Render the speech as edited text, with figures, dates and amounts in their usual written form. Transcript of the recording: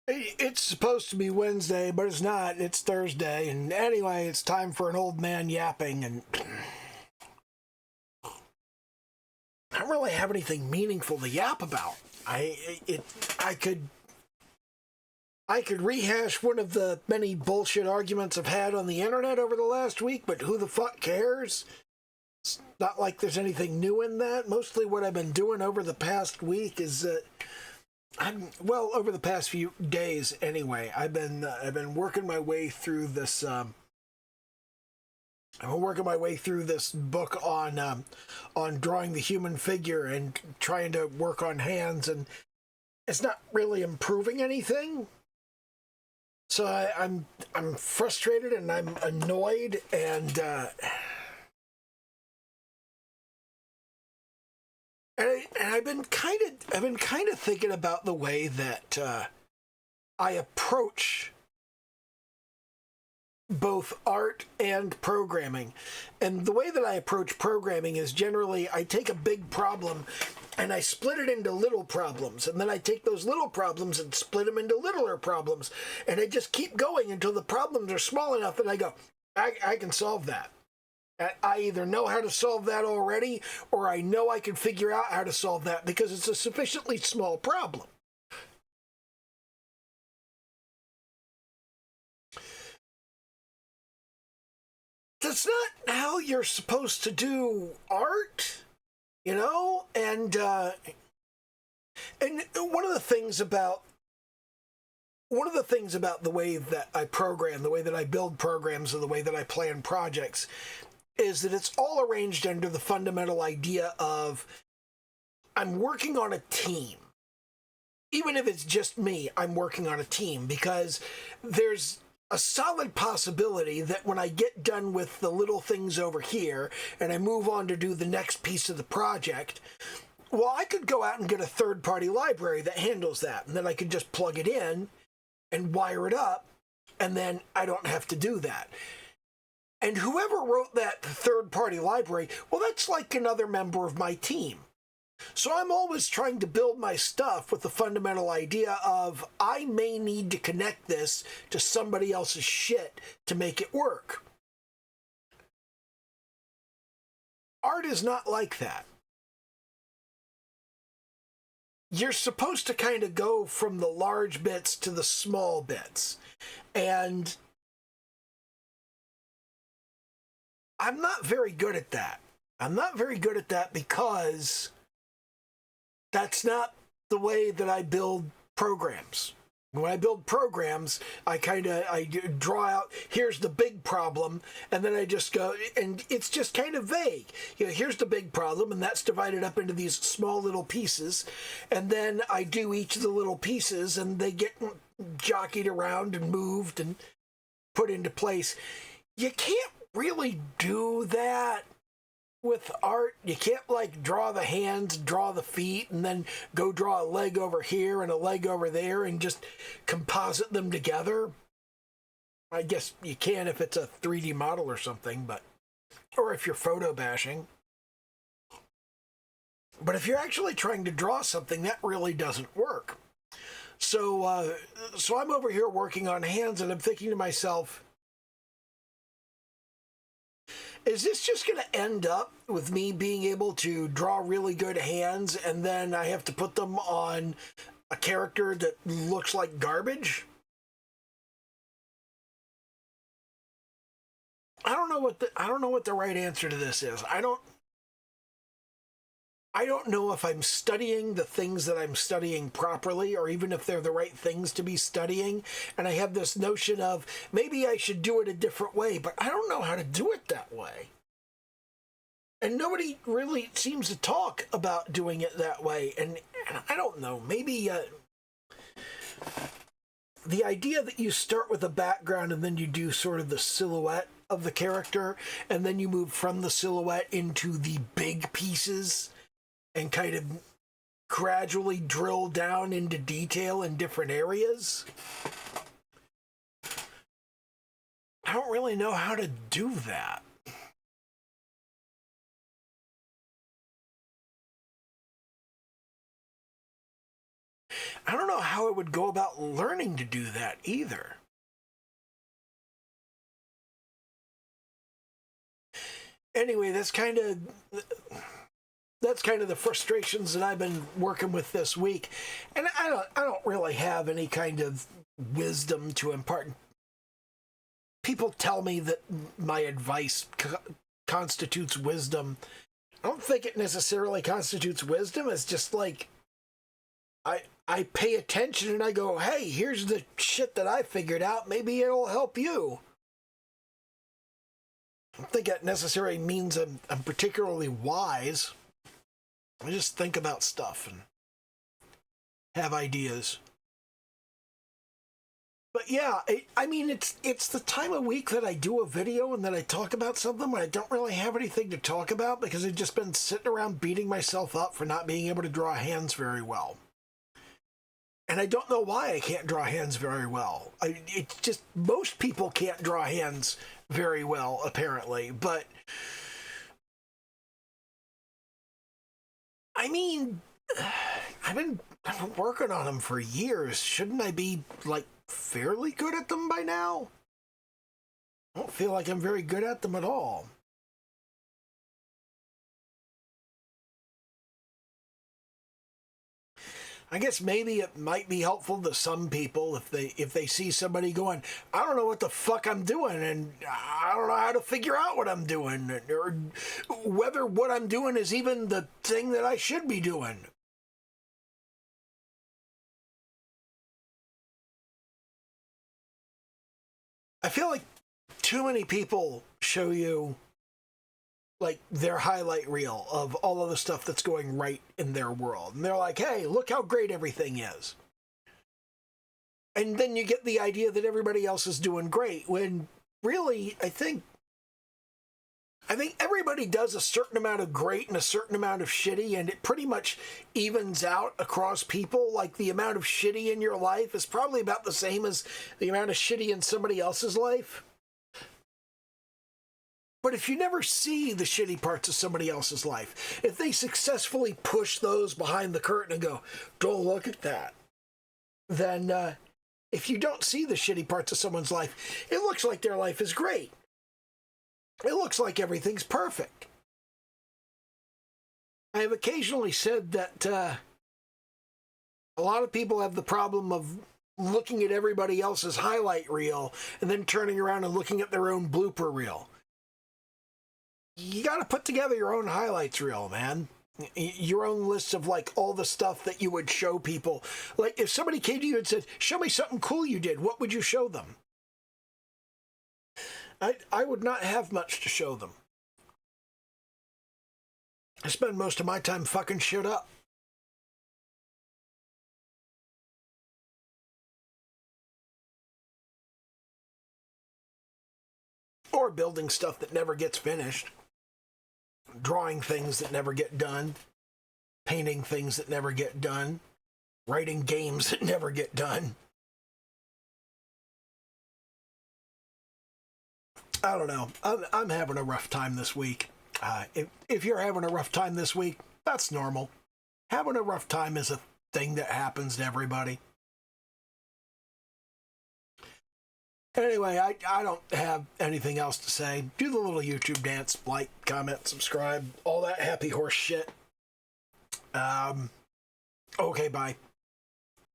It's supposed to be Wednesday, but it's not. It's Thursday. And anyway, it's time for an old man yapping. And I don't really have anything meaningful to yap about. I could rehash one of the many bullshit arguments I've had on the internet over the last week, but who the fuck cares? It's not like there's anything new in that. Mostly what I've been doing over the past week is over the past few days anyway. I've been working my way through this. I've been working my way through this book on drawing the human figure and trying to work on hands, and it's not really improving anything. So I'm frustrated and I'm annoyed, and I've been kind of thinking about the way that I approach both art and programming. And the way that I approach programming is generally I take a big problem and I split it into little problems, and then I take those little problems and split them into littler problems, and I just keep going until the problems are small enough that I go, I can solve that. I either know how to solve that already, or I know I can figure out how to solve that because it's a sufficiently small problem. That's not how you're supposed to do art, you know? And one of the things about the way that I program, the way that I build programs, or the way that I plan projects is that it's all arranged under the fundamental idea of I'm working on a team. Even if it's just me, I'm working on a team, because there's a solid possibility that when I get done with the little things over here and I move on to do the next piece of the project, well, I could go out and get a third-party library that handles that, and then I could just plug it in and wire it up, and then I don't have to do that. And whoever wrote that third-party library, well, that's like another member of my team. So I'm always trying to build my stuff with the fundamental idea of I may need to connect this to somebody else's shit to make it work. Art is not like that. You're supposed to kind of go from the large bits to the small bits. And I'm not very good at that. I'm not very good at that because that's not the way that I build programs. When I build programs, I draw out, here's the big problem, and then I just go, and it's just kind of vague. You know, here's the big problem, and that's divided up into these small little pieces, and then I do each of the little pieces, and they get jockeyed around and moved and put into place. You can't really do that with art. You can't like draw the hands, draw the feet, and then go draw a leg over here and a leg over there and just composite them together. I guess you can if it's a 3D model or something, or if you're photo bashing. But if you're actually trying to draw something, that really doesn't work. So I'm over here working on hands, and I'm thinking to myself, is this just going to end up with me being able to draw really good hands and then I have to put them on a character that looks like garbage? I don't know what the right answer to this is. I don't know if I'm studying the things that I'm studying properly, or even if they're the right things to be studying. And I have this notion of maybe I should do it a different way, but I don't know how to do it that way. And nobody really seems to talk about doing it that way. And I don't know, maybe the idea that you start with a background and then you do sort of the silhouette of the character, and then you move from the silhouette into the big pieces and kind of gradually drill down into detail in different areas. I don't really know how to do that. I don't know how I would go about learning to do that either. Anyway, that's kind of the frustrations that I've been working with this week. And I don't really have any kind of wisdom to impart. People tell me that my advice constitutes wisdom. I don't think it necessarily constitutes wisdom. It's just like I pay attention and I go, hey, here's the shit that I figured out. Maybe it'll help you. I don't think that necessarily means I'm particularly wise. I just think about stuff and have ideas. But yeah, I mean, it's the time of week that I do a video and that I talk about something when I don't really have anything to talk about because I've just been sitting around beating myself up for not being able to draw hands very well. And I don't know why I can't draw hands very well. It's just, most people can't draw hands very well, apparently. But, I mean, I've been working on them for years. Shouldn't I be, like, fairly good at them by now? I don't feel like I'm very good at them at all. I guess maybe it might be helpful to some people if they see somebody going, I don't know what the fuck I'm doing, and I don't know how to figure out what I'm doing, or whether what I'm doing is even the thing that I should be doing. I feel like too many people show you like their highlight reel of all of the stuff that's going right in their world. And they're like, hey, look how great everything is. And then you get the idea that everybody else is doing great, when really, I think everybody does a certain amount of great and a certain amount of shitty, and it pretty much evens out across people. Like, the amount of shitty in your life is probably about the same as the amount of shitty in somebody else's life. But if you never see the shitty parts of somebody else's life, if they successfully push those behind the curtain and go, don't look at that, then if you don't see the shitty parts of someone's life, it looks like their life is great. It looks like everything's perfect. I have occasionally said that a lot of people have the problem of looking at everybody else's highlight reel and then turning around and looking at their own blooper reel. You got to put together your own highlights reel, man. Your own list of, like, all the stuff that you would show people. Like, if somebody came to you and said, show me something cool you did, what would you show them? I would not have much to show them. I spend most of my time fucking shit up. Or building stuff that never gets finished. Drawing things that never get done. Painting things that never get done. Writing games that never get done. I don't know. I'm having a rough time this week. If you're having a rough time this week, that's normal. Having a rough time is a thing that happens to everybody. Anyway, I don't have anything else to say. Do the little YouTube dance, like, comment, subscribe, all that happy horse shit. Okay, bye.